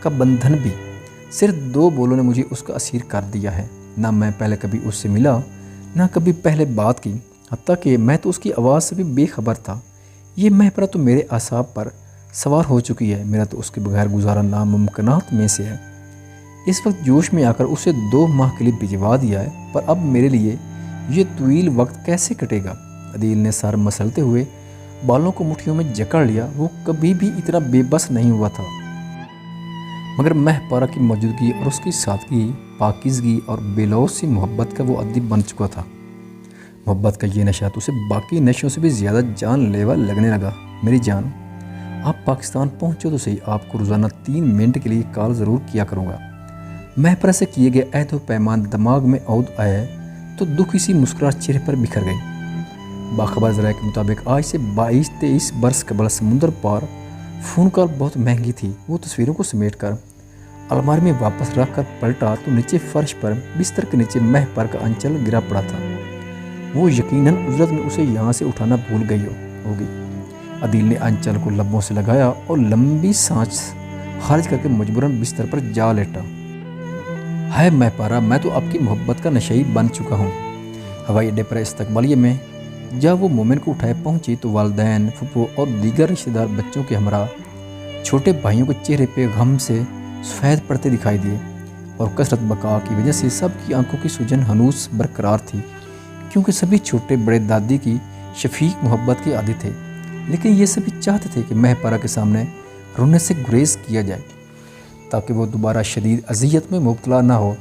کا بندھن بھی۔ صرف 2 بولوں نے مجھے اس کا اسیر کر دیا ہے۔ نہ میں پہلے کبھی اس سے ملا، نہ کبھی پہلے بات کی، حتیٰ کہ میں تو اس کی آواز سے بھی بے خبر تھا۔ یہ مہپرا تو میرے اعصاب پر سوار ہو چکی ہے، میرا تو اس کے بغیر گزارا ناممکنات میں سے ہے۔ اس وقت جوش میں آ کر اسے 2 ماہ کے لیے بھجوا دیا ہے، پر اب میرے لیے یہ طویل وقت کیسے کٹے گا؟ عدیل نے سر مسلتے ہوئے بالوں کو مٹھیوں میں جکڑ لیا۔ وہ کبھی بھی اتنا بے بس نہیں ہوا تھا، مگر مہپارا کی موجودگی اور اس کی سادگی، پاکیزگی اور بے لوث سی محبت کا وہ عادی بن چکا تھا۔ محبت کا یہ نشہ تو اسے باقی نشوں سے بھی زیادہ جان لیوا لگنے لگا۔ میری جان، آپ پاکستان پہنچو تو صحیح، آپ کو روزانہ 3 منٹ کے لیے کال ضرور کیا کروں گا۔ مہپرا سے کیے گئے عہد و پیمان دماغ میں عود آیا تو دکھی سی مسکراہٹ چہرے پر بکھر گئی۔ باخبر ذرائع کے مطابق آج سے 22-23 برس قبل سمندر پار فون کال بہت مہنگی تھی۔ وہ تصویروں کو سمیٹ کر الماری میں واپس رکھ کر پلٹا تو نیچے فرش پر بستر کے نیچے مہپر کا انچل گرا پڑا تھا۔ وہ یقیناً اجرت میں اسے یہاں سے اٹھانا بھول گئی ہوگی۔ عدیل نے انچل کو لبوں سے لگایا اور لمبی سانس خارج کر کے مجبوراً بستر پر جا لیٹا۔ ہائے مہپارا، میں تو آپ کی محبت کا نشئی بن چکا ہوں۔ ہوائی اڈے پر استقبالیے میں جب وہ مومن کو اٹھائے پہنچی تو والدین، پھپھو اور دیگر رشتہ دار بچوں کے ہمراہ چھوٹے بھائیوں کے چہرے پہ غم سے سفید پڑتے دکھائی دیے، اور کثرت بقا کی وجہ سے سب کی آنکھوں کی سوجن ہنوز برقرار تھی، کیونکہ سبھی چھوٹے بڑے دادی کی شفیق محبت کے عادی تھے۔ لیکن یہ سبھی چاہتے تھے کہ مہپارا کے سامنے رونے سے گریز کیا جائے تاکہ وہ دوبارہ شدید اذیت میں مبتلا نہ ہو۔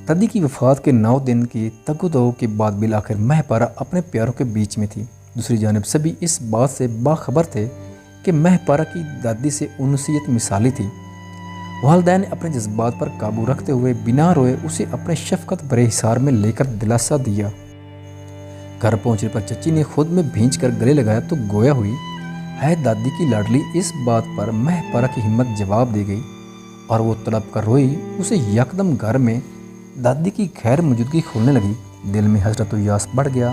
دادی کی وفات کے 9 دن کی تگ و دو کے بعد بالآخر مہپارا اپنے پیاروں کے بیچ میں تھی۔ دوسری جانب سبھی اس بات سے باخبر تھے کہ مہپارا کی دادی سے انسیت مثالی تھی۔ والدین نے اپنے جذبات پر قابو رکھتے ہوئے بنا روئے اسے اپنے شفقت بھرے حصار میں لے کر دلاسا دیا۔ گھر پہنچنے پر چچی نے خود میں بھینچ کر گلے لگایا تو گویا ہوئی، ہے دادی کی لاڈلی۔ اس بات پر مہپارا کی ہمت جواب دے گئی اور وہ تڑپ کر روئی۔ اسے یکدم گھر میں دادی کی غیر موجودگی کھولنے لگی۔ دل میں حسرت و یاس بڑھ گیا۔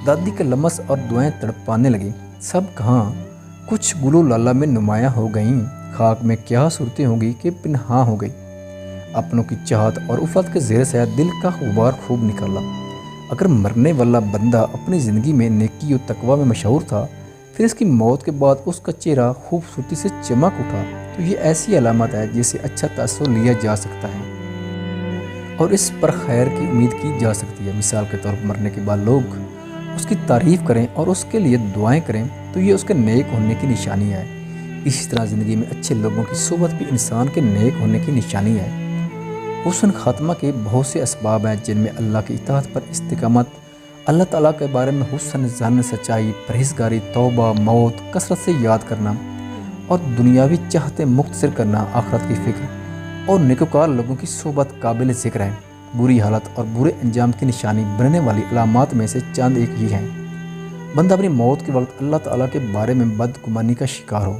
دادی کا لمس اور دعائیں تڑپانے لگیں۔ سب کہاں کچھ گلو لالہ میں نمایاں ہو گئیں، خاک میں کیا صورتیں ہوں گی کہ پنہاں ہو گئی۔ اپنوں کی چاہت اور الفت کے زیر سایہ دل کا غبار خوب نکالا۔ اگر مرنے والا بندہ اپنی زندگی میں نیکی و تقوی میں مشہور تھا، پھر اس کی موت کے بعد اس کا چہرہ خوبصورتی سے چمک اٹھا، تو یہ ایسی علامت ہے جسے اچھا تاثر لیا جا سکتا ہے اور اس پر خیر کی امید کی جا سکتی ہے۔ مثال کے طور پر مرنے کے بعد لوگ اس کی تعریف کریں اور اس کے لیے دعائیں کریں تو یہ اس کے نیک ہونے کی نشانی ہے۔ اسی طرح زندگی میں اچھے لوگوں کی صحبت بھی انسان کے نیک ہونے کی نشانی ہے۔ حسن خاتمہ کے بہت سے اسباب ہیں جن میں اللہ کی اطاعت پر استقامت، اللہ تعالیٰ کے بارے میں حسن ظن، سچائی، پرہیزگاری، توبہ، موت، کثرت سے یاد کرنا اور دنیاوی چاہتے مختصر کرنا، آخرت کی فکر اور نیکوکار لوگوں کی صحبت قابل ذکر ہے۔ بری حالت اور برے انجام کی نشانی بننے والی علامات میں سے چند ایک ہی ہیں۔ بندہ اپنی موت کے وقت اللہ تعالیٰ کے بارے میں بدگمانی کا شکار ہو۔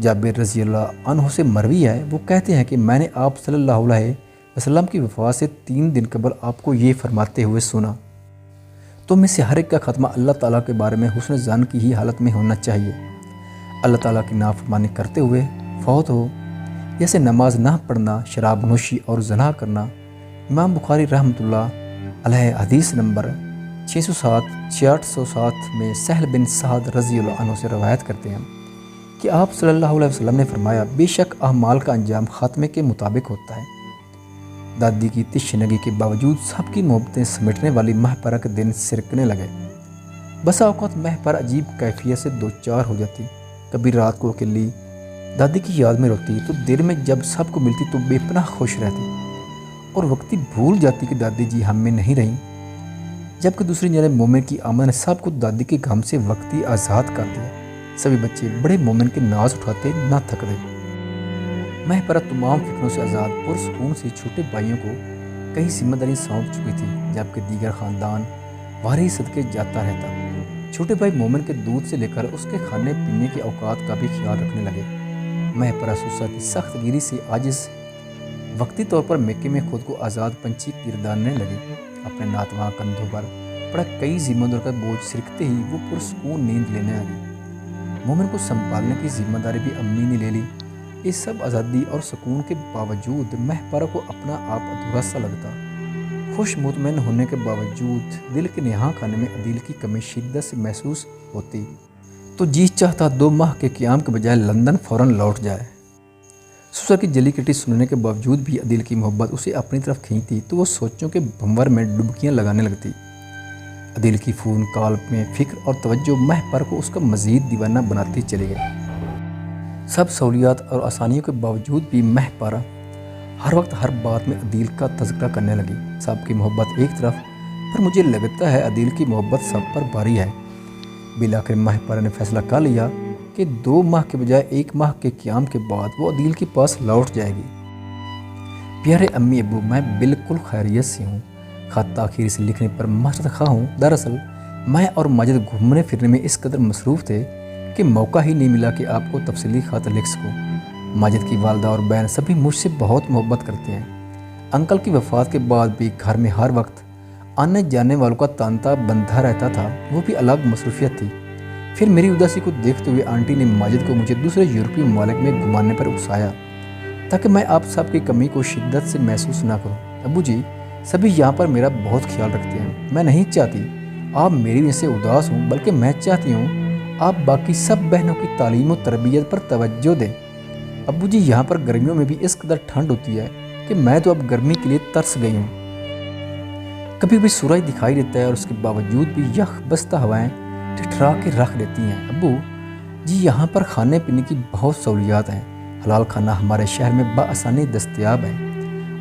جابر رضی اللہ عنہ سے مروی ہے، وہ کہتے ہیں کہ میں نے آپ صلی اللہ علیہ وسلم کی وفات سے 3 دن قبل آپ کو یہ فرماتے ہوئے سنا، تم میں سے ہر ایک کا خاتمہ اللہ تعالیٰ کے بارے میں حسن ظن کی ہی حالت میں ہونا چاہیے۔ اللہ تعالیٰ کی نافرمانی کرتے ہوئے فوت ہو، جیسے نماز نہ پڑھنا، شراب نوشی اور زنا کرنا۔ امام بخاری رحمۃ اللہ علیہ حدیث نمبر 607 میں سہل بن سعد رضی اللہ عنہ سے روایت کرتے ہیں کہ آپ صلی اللہ علیہ وسلم نے فرمایا، بے شک اعمال کا انجام خاتمے کے مطابق ہوتا ہے۔ دادی کی تشنگی کے باوجود سب کی محبتیں سمیٹنے والی مہپارا کے دن سرکنے لگے۔ بسا اوقات مہپارا عجیب کیفیت سے دوچار ہو جاتی۔ کبھی رات کو اکیلی دادی کی یاد میں روتی تو دیر میں جب سب کو ملتی تو بے پناہ خوش رہتی اور وقتی بھول جاتی کہ دادی جی ہم میں نہیں رہیں، جبکہ دوسری جانب مومن کی آمد نے سب کو دادی کے غم سے وقتی آزاد کر دیا۔ سبھی بچے بڑے مومن کے ناز اٹھاتے نہ تھکتے۔ مہپارا تمام فکروں سے آزاد پرسکون سے چھوٹے بھائیوں کو کئی ذمہ داری سونپ چکی تھی، جبکہ دیگر خاندان واری صدقے جاتا رہتا۔ چھوٹے بھائی مومن کے دودھ سے لے کر اس کے کھانے پینے کے اوقات کا بھی خیال رکھنے لگے۔ مہپارا سوسا کی سخت گیری سے عاجز وقتی طور پر میکے میں خود کو آزاد پنچھی کردارنے لگی۔ اپنے ناتواں کندھوں پر پڑا کئی ذمہ داریوں کا بوجھ سرکتے ہی وہ پرسکون نیند لینے لگی۔ مومن کو سنبھالنے کی ذمہ داری بھی امی نے لے لی۔ اس سب آزادی اور سکون کے باوجود مہپارہ کو اپنا آپ ادھورا سا لگتا۔ خوش مطمئن ہونے کے باوجود دل کے نہاں خانے میں عدیل کی کمی شدت سے محسوس ہوتی، تو جی چاہتا 2 ماہ کے قیام کے بجائے لندن فوراً لوٹ جائے۔ سسر کی جلی کٹی سننے کے باوجود بھی عدیل کی محبت اسے اپنی طرف کھینچتی تو وہ سوچوں کے بھنور میں ڈبکیاں لگانے لگتی۔ عدیل کی فون کال میں فکر اور توجہ مہپارہ کو اس کا مزید دیوانہ بناتی چلی گئی۔ سب سہولیات اور آسانیوں کے باوجود بھی مہپارہ ہر وقت ہر بات میں عدیل کا تذکرہ کرنے لگی۔ سب کی محبت ایک طرف، پر مجھے لگتا ہے عدیل کی محبت سب پر بھاری ہے۔ بالآخر مہپارہ نے فیصلہ کر لیا کہ 2 ماہ کے بجائے 1 ماہ کے قیام کے بعد وہ عدیل کے پاس لوٹ جائے گی۔ پیارے امی ابو، میں بالکل خیریت سے ہوں۔ خط تاخیر سے لکھنے پر معذرت خواہ ہوں۔ دراصل میں اور ماجد گھومنے پھرنے میں اس قدر مصروف تھے کہ موقع ہی نہیں ملا کہ آپ کو تفصیلی خط لکھ سکوں۔ ماجد کی والدہ اور بہن سبھی مجھ سے بہت محبت کرتے ہیں۔ انکل کی وفات کے بعد بھی گھر میں ہر وقت آنے جانے والوں کا تانتا بندھا رہتا تھا، وہ بھی الگ مصروفیت تھی۔ پھر میری اداسی کو دیکھتے ہوئے آنٹی نے ماجد کو مجھے دوسرے یورپی ممالک میں گھمانے پر اکسایا تاکہ میں آپ سب کی کمی کو شدت سے محسوس نہ کروں۔ ابو جی سبھی یہاں پر میرا بہت خیال رکھتے ہیں۔ میں نہیں چاہتی آپ میری وجہ سے اداس ہوں، بلکہ میں چاہتی ہوں آپ باقی سب بہنوں کی تعلیم و تربیت پر توجہ دیں۔ ابو جی یہاں پر گرمیوں میں بھی اس قدر ٹھنڈ ہوتی ہے کہ میں تو اب گرمی کے لیے ترس گئی ہوں۔ کبھی بھی سورج دکھائی دیتا ہے اور اس کے باوجود بھی یخ بستہ ہوائیں ٹھٹھرا کے رکھ دیتی ہیں۔ ابو جی یہاں پر کھانے پینے کی بہت سہولیات ہیں۔ حلال کھانا ہمارے شہر میں بآسانی دستیاب ہے۔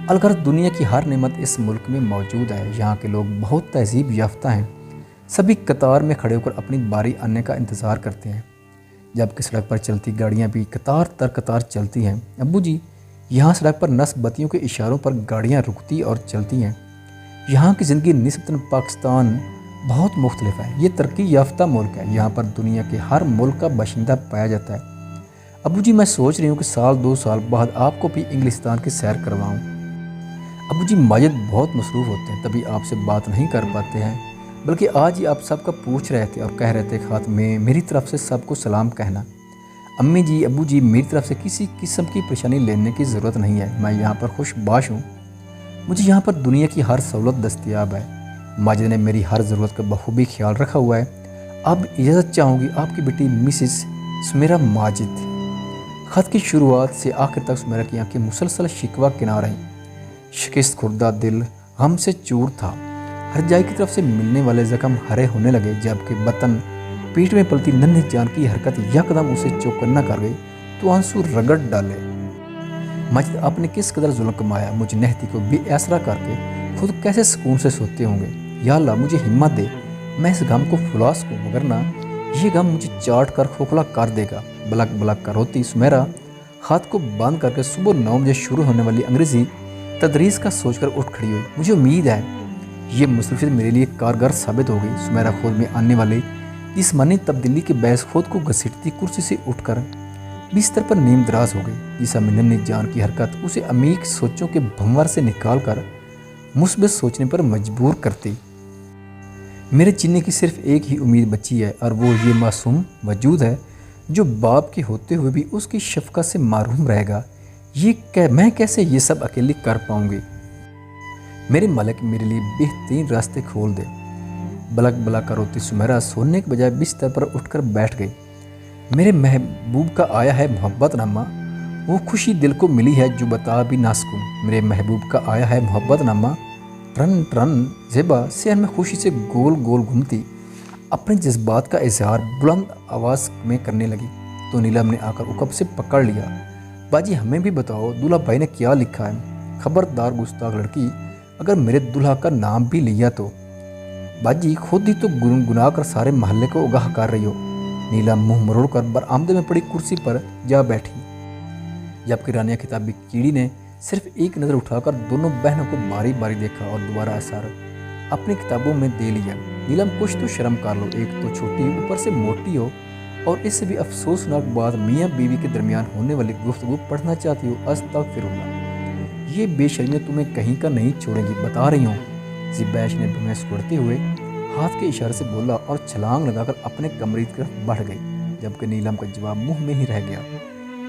الغرض دنیا کی ہر نعمت اس ملک میں موجود ہے۔ یہاں کے لوگ بہت تہذیب یافتہ ہیں۔ سبھی قطار میں کھڑے ہو کر اپنی باری آنے کا انتظار کرتے ہیں، جبکہ سڑک پر چلتی گاڑیاں بھی قطار در قطار چلتی ہیں۔ ابو جی یہاں سڑک پر نصب بتیوں کے اشاروں پر گاڑیاں رکتی اور چلتی ہیں۔ یہاں کی زندگی نسبتاً پاکستان بہت مختلف ہے۔ یہ ترقی یافتہ ملک ہے۔ یہاں پر دنیا کے ہر ملک کا باشندہ پایا جاتا ہے۔ ابو جی میں سوچ رہی ہوں کہ 1-2 سال بعد آپ کو بھی انگلستان کی سیر کرواؤں۔ ابو جی ماجد بہت مصروف ہوتے ہیں، تبھی آپ سے بات نہیں کر پاتے ہیں، بلکہ آج ہی آپ سب کا پوچھ رہے تھے اور کہہ رہے تھے خط میں میری طرف سے سب کو سلام کہنا۔ امی جی ابو جی میری طرف سے کسی قسم کی پریشانی لینے کی ضرورت نہیں ہے۔ میں یہاں پر خوش باش ہوں۔ مجھے یہاں پر دنیا کی ہر سہولت دستیاب ہے۔ ماجد نے میری ہر ضرورت کا بخوبی خیال رکھا ہوا ہے۔ اب اجازت چاہوں گی آپ کی بیٹی مسز سمیرہ ماجد۔ خط کی شروعات سے آخر تک سمیرہ کی آنکھیں مسلسل شکوہ کنا رہیں۔ شکست خوردہ دل غم سے چور تھا۔ ہر جائی کی طرف سے ملنے والے زخم ہرے ہونے لگے، جبکہ بطن پیٹ میں پلتی ننھی جان کی حرکت یکدم اسے چوکنا کر گئی تو آنسو رگڑ ڈالے۔ ماجد آپ نے کس قدر ظلم کمایا، مجھ نہتی کو بے آسرا کر کے خود کیسے سکون سے سوتے ہوں گے۔ یا اللہ مجھے ہمت دے، میں اس غم کو پھلا سکوں، وگرنہ یہ غم مجھے چاٹ کر کھوکھلا کر دے گا۔ بلک بلک کر روتی سمیرہ خط کو بند کر کے صبح 9 بجے شروع ہونے والی انگریزی تدریس کا سوچ کر اٹھ کھڑی ہوئی۔ مجھے امید ہے یہ مصروفیت میرے لیے کارگر ثابت ہوگی۔ سمیرہ خود میں آنے والی جسمانی تبدیلی کے باعث خود کو گھسیٹتی کرسی سے اٹھ کر بستر پر نیم دراز ہو گئی۔ جسم میں ننھی جان کی حرکت اسے عمیق سوچوں کے بھنور سے نکال کر مثبت سوچنے پر مجبور کرتی۔ میرے جینے کی صرف ایک ہی امید بچی ہے، اور وہ یہ معصوم وجود ہے جو باپ کے ہوتے ہوئے بھی اس کی شفقت سے محروم رہے گا۔ میں کیسے یہ سب اکیلی کر پاؤں گی؟ میرے مالک میرے لیے بہترین راستے کھول دے۔ بلک بلک کر روتی سمیرہ سونے کے بجائے بستر پر اٹھ کر بیٹھ گئی۔ میرے محبوب کا آیا ہے محبت نامہ، وہ خوشی دل کو ملی ہے جو بتا بھی نہ سکوں۔ میرے محبوب کا آیا ہے محبت نامہ، ٹرن ٹرن زیبا صحن میں خوشی سے گول گول گھومتی اپنے جذبات کا اظہار بلند آواز میں کرنے لگی تو نیلم نے آ کر اکب سے پکڑ لیا۔ باجی ہمیں بھی بتاؤ دولہا بھائی نے کیا لکھا ہے؟ خبردار گستاخ لڑکی، اگر میرے دولہا کا نام بھی لیا تو باجی خود ہی تو گنگنا کر سارے محلے کو آگاہ کر رہی ہو۔ نیلم منہ مروڑ کر برآمدے میں پڑی کرسی پر جا بیٹھی، جبکہ رانیہ کتابی کیڑی نے صرف ایک نظر اٹھا کر دونوں بہنوں کو باری باری دیکھا اور دوبارہ اثر اپنی کتابوں میں دے لیا۔ نیلم کچھ تو شرم کر لو، ایک تو چھوٹی اوپر سے موٹی ہو، اور اس سے بھی افسوسناک بات میاں بیوی کے درمیان ہونے والی گفتگو پڑھنا چاہتی ہو۔ استغفراللہ، یہ بے شرمیاں تمہیں کہیں کا نہیں چھوڑیں گی، بتا رہی ہوں۔ زبیش نے بھینس کرتے ہوئے ہاتھ کے اشارے سے بولا اور چھلانگ لگا کر اپنے کمرے کی طرف بڑھ گئی، جبکہ نیلم کا جواب منہ میں ہی رہ گیا۔